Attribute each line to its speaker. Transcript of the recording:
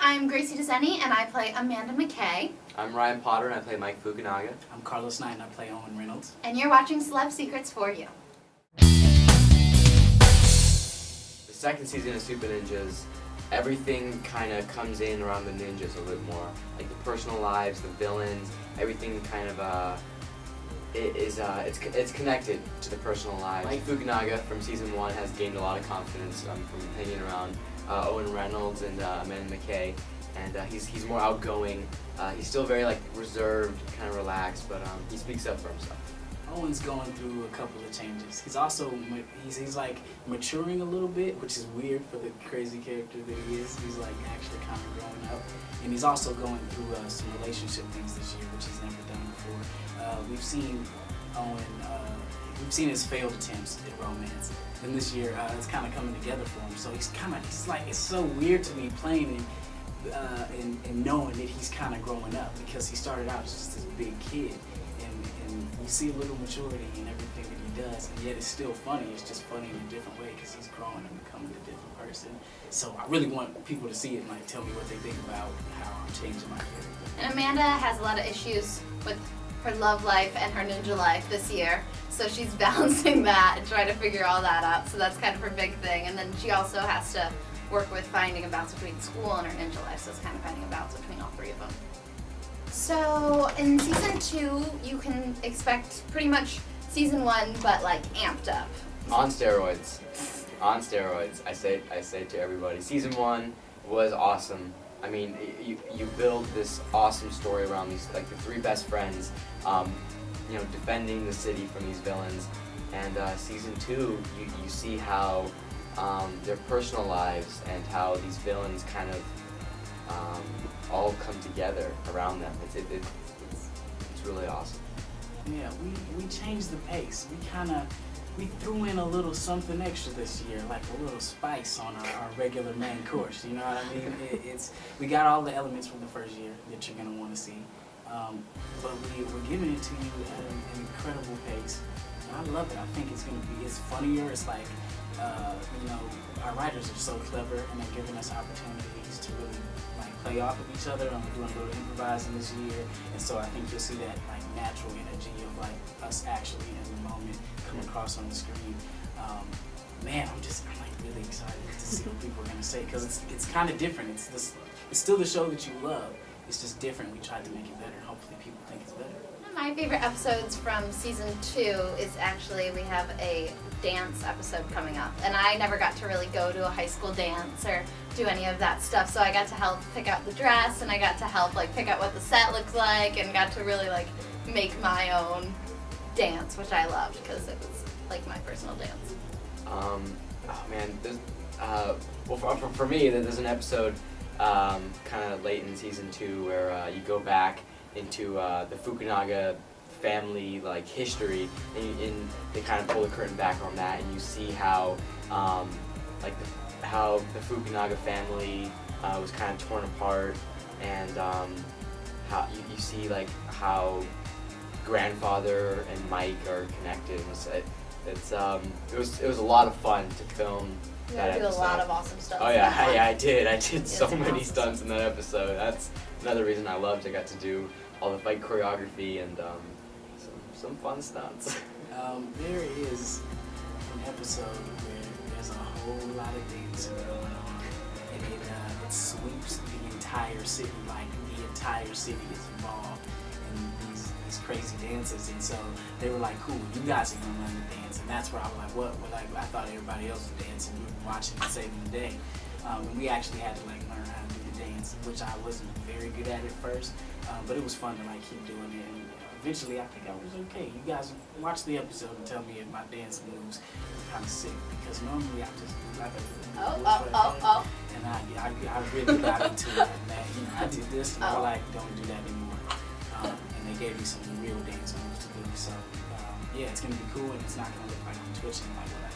Speaker 1: I'm Gracie Dzienny, and I play Amanda McKay.
Speaker 2: I'm Ryan Potter, and I play Mike Fukunaga.
Speaker 3: I'm Carlos Knight, and I play Owen Reynolds.
Speaker 1: And you're watching Celeb Secrets for You.
Speaker 2: The second season of Supah Ninjas, everything kind of comes in around the ninjas a little more. Like the personal lives, the villains, everything kind of it's connected to the personal lives. Mike Fukunaga from season 1 has gained a lot of confidence from hanging around Owen Reynolds and Amanda McKay, and he's more outgoing. He's still very reserved, kind of relaxed, but he speaks up for himself.
Speaker 3: Owen's going through a couple of changes. He's also he's like maturing a little bit, which is weird for the crazy character that he is. He's like actually kind of growing up, and he's also going through some relationship things this year, which he's never done before. We've seen Owen. We've seen his failed attempts at romance, and this year it's kind of coming together for him. So he's like, it's so weird to me playing him and knowing that he's kind of growing up, because he started out as just this big kid, and you see a little maturity in everything that he does, and yet it's still funny. It's just funny in a different way because he's growing and becoming a different person. So I really want people to see it and tell me what they think about how I'm changing my character.
Speaker 1: And Amanda has a lot of issues with her love life and her ninja life this year, so she's balancing that and trying to figure all that out. So that's kind of her big thing, and then she also has to work with finding a balance between school and her ninja life, so it's kind of finding a balance between all three of them. So in season 2, you can expect pretty much season 1, but amped up.
Speaker 2: On steroids. On steroids. I say to everybody, season 1 was awesome. I mean, you build this awesome story around these, the 3 best friends, defending the city from these villains. And season 2, you see how their personal lives and how these villains kind of all come together around them. It's really awesome.
Speaker 3: Yeah, we changed the pace. We threw in a little something extra this year, like a little spice on our regular main course. You know what I mean? We got all the elements from the first year that you're gonna want to see, but we're giving it to you at an incredible pace. I love it. I think it's funnier. It's our writers are so clever, and they're giving us opportunities to really play off of each other. I'm doing a little improvising this year, and so I think you'll see that natural energy of us actually in the moment come across on the screen. Man, I'm really excited to see what people are gonna say, because it's kind of different. It's still the show that you love. It's just different. We tried to make it better. Hopefully, people think it's better.
Speaker 1: My favorite episodes from season 2 is actually, we have a dance episode coming up, and I never got to really go to a high school dance or do any of that stuff, so I got to help pick out the dress, and I got to help pick out what the set looks like, and got to really make my own dance, which I loved because it was my personal dance.
Speaker 2: Oh man, there's, for me, there's an episode kind of late in season 2 where you go back into the Fukunaga family history, and they kind of pull the curtain back on that, and you see how how the Fukunaga family was kind of torn apart, and how you see how grandfather and Mike are connected. It was a lot of fun to film.
Speaker 1: You got to do a lot of awesome stuff.
Speaker 2: Oh yeah, I did so many
Speaker 1: awesome
Speaker 2: stunts in that episode. That's another reason I loved. I got to do all the fight choreography and some fun stunts.
Speaker 3: There is an episode where there's a whole lot of dancing going on, and it sweeps the entire city. The entire city is involved in these crazy dances, and so they were cool, you guys are gonna learn to dance, and that's where I was what? I thought everybody else was dancing, we were watching and saving the day, and we actually had to learn how to do the dance, which I wasn't very good at first, but it was fun to keep doing it, and eventually I think I was okay. You guys watch the episode and tell me if my dance moves are kind of sick, because normally I just do and I really got into it, and I did this, and they're don't do that anymore. And they gave me some real dance moves to do. So yeah, it's gonna be cool, and it's not gonna look like I'm twitching like what I